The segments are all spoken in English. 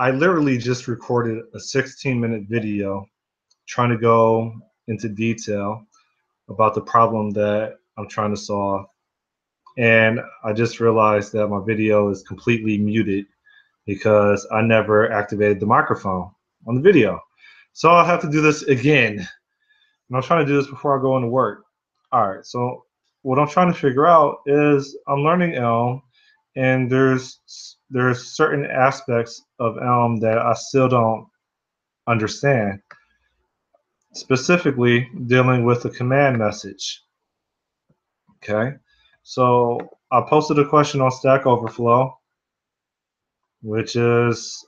I literally just recorded a 16-minute video trying to go into detail about the problem that I'm trying to solve. And I just realized that my video is completely muted because I never activated the microphone on the video. So I'll have to do this again. And I'm trying to do this before I go into work. All right, so what I'm trying to figure out is I'm learning Elm, and there's certain aspects of Elm that I still don't understand, specifically dealing with the command message. Okay, so I posted a question on Stack Overflow, which is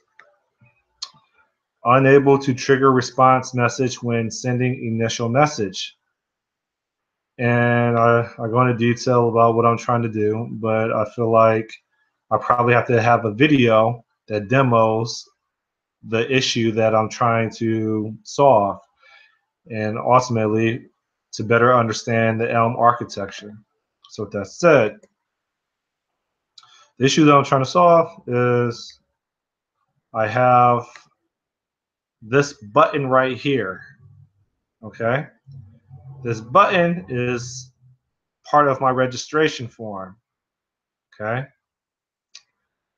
unable to trigger response message when sending initial message. And I go into detail about what I'm trying to do, but I feel like I probably have to have a video that demos the issue that I'm trying to solve, and ultimately to better understand the Elm architecture. So with that said, the issue that I'm trying to solve is I have this button right here. Okay, this button is part of my registration form. Okay,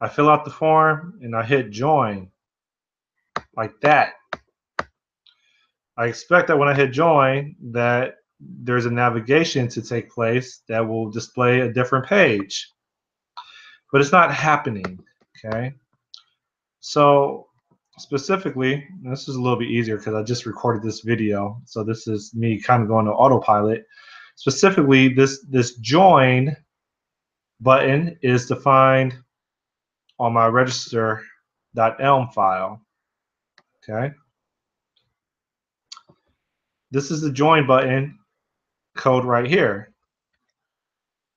I fill out the form and I hit join like that. I expect that when I hit join that there's a navigation to take place that will display a different page, but it's not happening. Okay, so specifically, this is a little bit easier because I just recorded this video, so this is me kind of going to autopilot. Specifically, this join button is defined on my register.elm file. Okay, this is the join button code right here.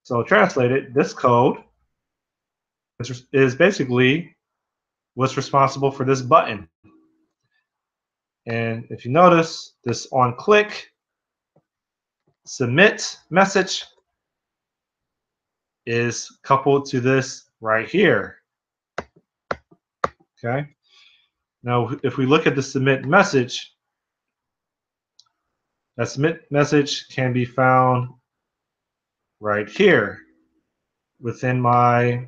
So translated, this code is basically what's responsible for this button. And if you notice, this on click submit message is coupled to this right here. Okay. Now, if we look at the submit message, that submit message can be found right here within my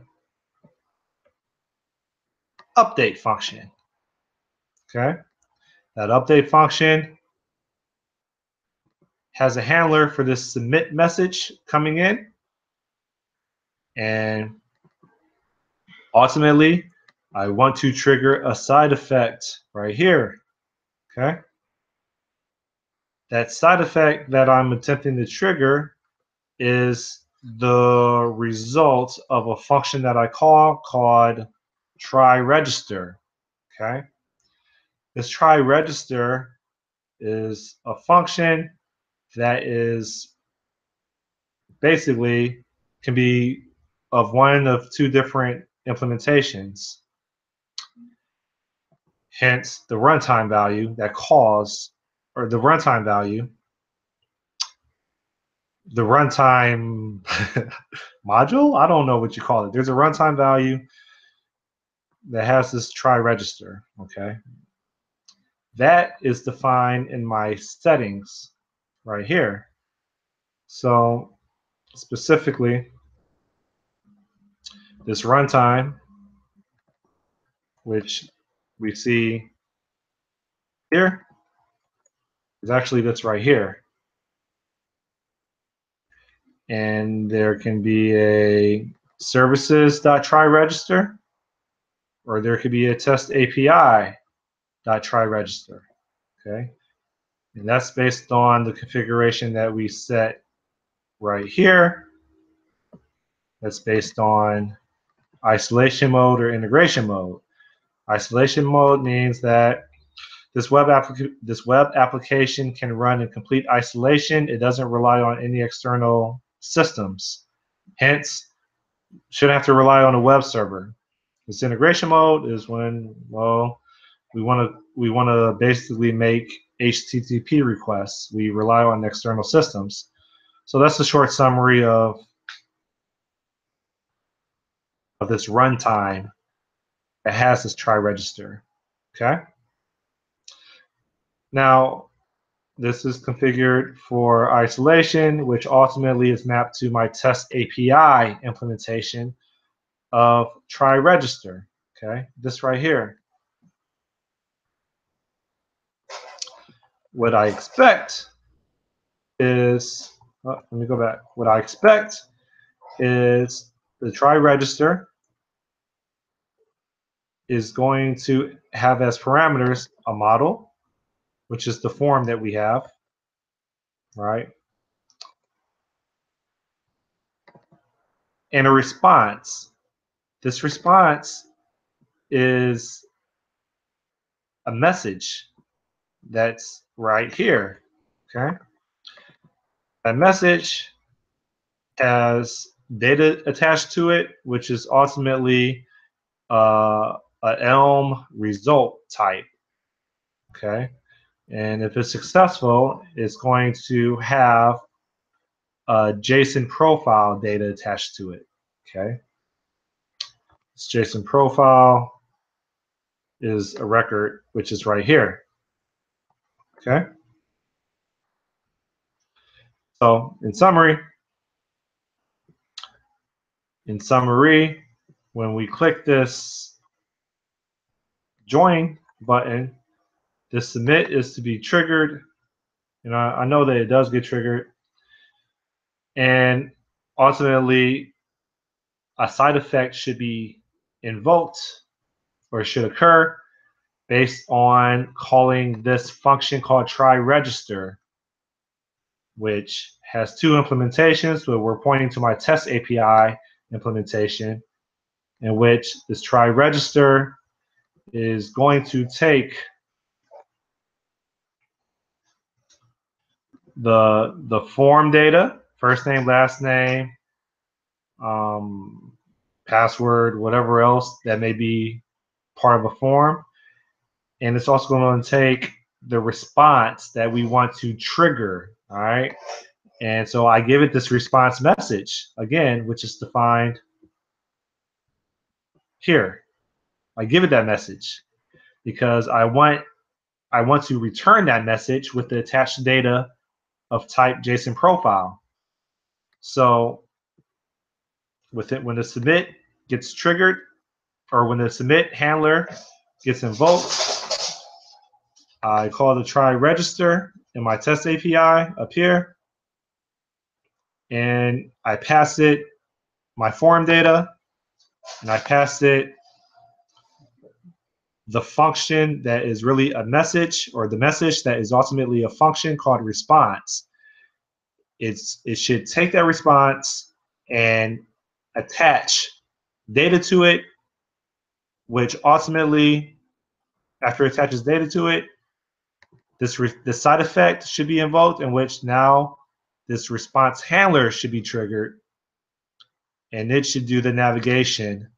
update function. Okay. That update function has a handler for this submit message coming in, and ultimately I want to trigger a side effect right here. Okay, that side effect that I'm attempting to trigger is the result of a function that I call called try register. Okay, this try register is a function that is basically can be of one of two different implementations. Hence the runtime value that calls, or the runtime value, the runtime module, I don't know what you call it. There's a runtime value that has this try register. Okay, that is defined in my settings right here. So specifically, this runtime, which we see here, is actually this right here. And there can be a services.try register, or there could be a test API.try register. Okay, and that's based on the configuration that we set right here. That's based on isolation mode or integration mode. Isolation mode means that this web application can run in complete isolation. It doesn't rely on any external systems. Hence, shouldn't have to rely on a web server. This integration mode is when, well, we want to basically make HTTP requests. We rely on external systems. So that's a short summary of this runtime that has this try register. Okay. Now, this is configured for isolation, which ultimately is mapped to my test API implementation of try register. Okay, this right here. What I expect is, let me go back. What I expect is the try register is going to have as parameters a model, which is the form that we have, right? And a response. This response is a message that's right here, okay? That message has data attached to it, which is ultimately an Elm result type, okay? And if it's successful, it's going to have a JSON profile data attached to it, okay? This JSON profile is a record, which is right here, okay? So in summary, when we click this join button, the submit is to be triggered. And I know that it does get triggered. And ultimately, a side effect should be invoked or should occur based on calling this function called try register, which has two implementations, but we're pointing to my test API implementation, in which this try register is going to take the form data, first name, last name, password, whatever else that may be part of a form. And it's also going to take the response that we want to trigger, all right? And so I give it this response message, again, which is defined here. I give it that message because I want to return that message with the attached data of type JSON profile. So with it, when the submit gets triggered, or when the submit handler gets invoked, I call the try register in my test API up here, and I pass it my form data, and I pass it the function that is really a message, or the message that is ultimately a function called response. It should take that response and attach data to it, which ultimately, after it attaches data to it, this side effect should be invoked, in which now this response handler should be triggered, and it should do the navigation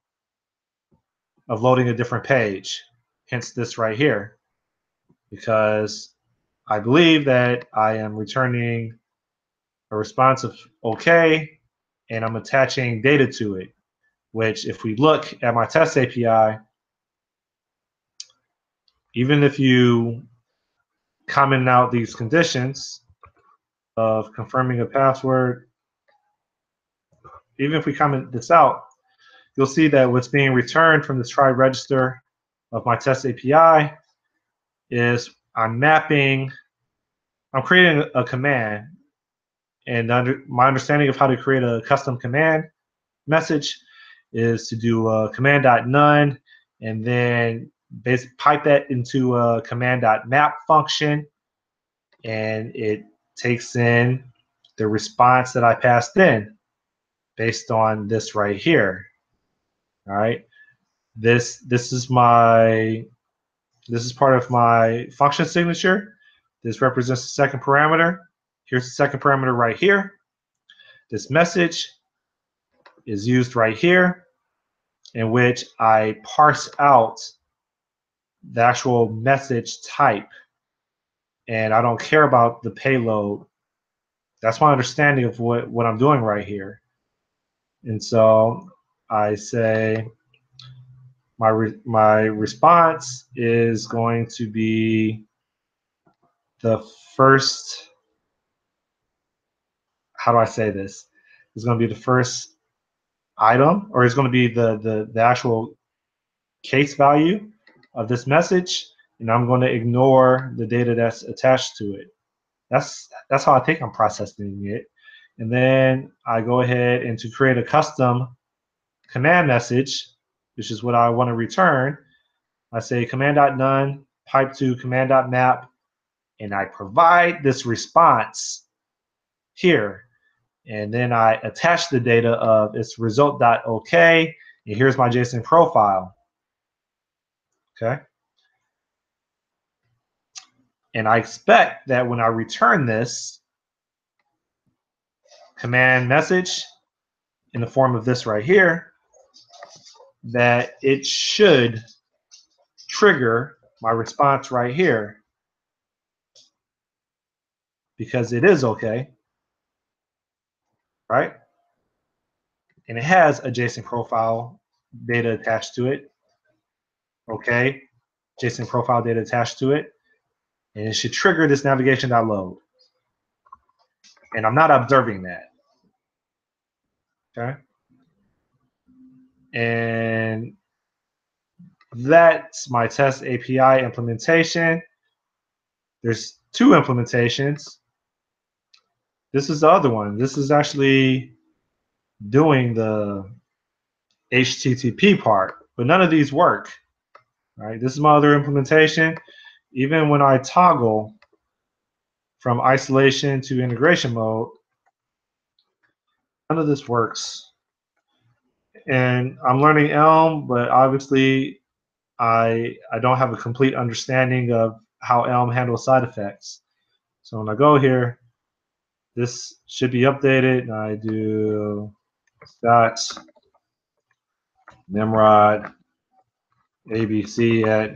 of loading a different page, hence this right here, because I believe that I am returning a response of OK, and I'm attaching data to it, which if we look at my test API, even if you comment out these conditions of confirming a password, even if we comment this out, you'll see that what's being returned from this try register of my test API is I'm creating a command, and my understanding of how to create a custom command message is to do a command.none and then pipe that into a command.map function, and it takes in the response that I passed in based on this right here. All right, this is part of my function signature. This represents the second parameter. Here's the second parameter right here. This message is used right here, in which I parse out the actual message type, and I don't care about the payload. That's my understanding of what I'm doing right here. And so I say my response is going to be the first, how do I say this? It's going to be the first item, or it's going to be the actual case value of this message, and I'm going to ignore the data that's attached to it. That's how I think I'm processing it. And then I go ahead and to create a custom command message, which is what I want to return. I say command.none pipe to command.map, and I provide this response here. And then I attach the data of its result.ok, and here's my JSON profile. Okay. And I expect that when I return this command message in the form of this right here, that it should trigger my response right here, because it is okay, right? And it has a JSON profile data attached to it. Okay, JSON profile data attached to it, and it should trigger this navigation.load. And I'm not observing that. Okay, and that's my test API implementation. There's two implementations. This is the other one. This is actually doing the HTTP part, but none of these work. Right? This is my other implementation. Even when I toggle from isolation to integration mode, none of this works. And I'm learning Elm, but obviously I don't have a complete understanding of how Elm handles side effects. So when I go here, this should be updated, and I do Nimrod abc@abc.com.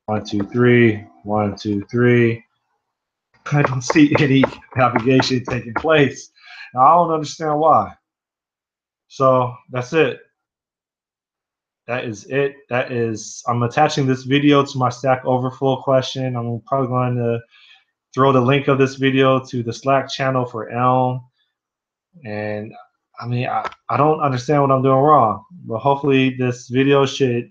1, 2, 3, 1, 2, 3. I don't see any navigation taking place. Now, I don't understand why. So that's it. That is it. That is, I'm attaching this video to my Stack Overflow question. I'm probably going to throw the link of this video to the Slack channel for Elm. And I mean, I don't understand what I'm doing wrong, but hopefully this video should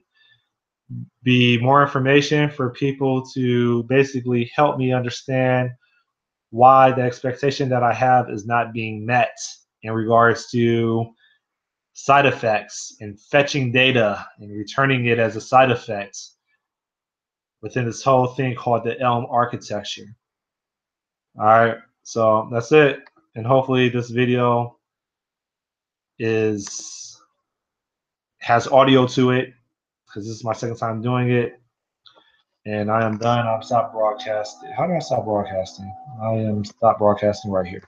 be more information for people to basically help me understand why the expectation that I have is not being met in regards to side effects and fetching data and returning it as a side effect within this whole thing called the Elm architecture. All right, so that's it. And hopefully this video has audio to it, because this is my second time doing it. And I am done. I'm stop broadcasting. How do I stop broadcasting? I am stop broadcasting right here.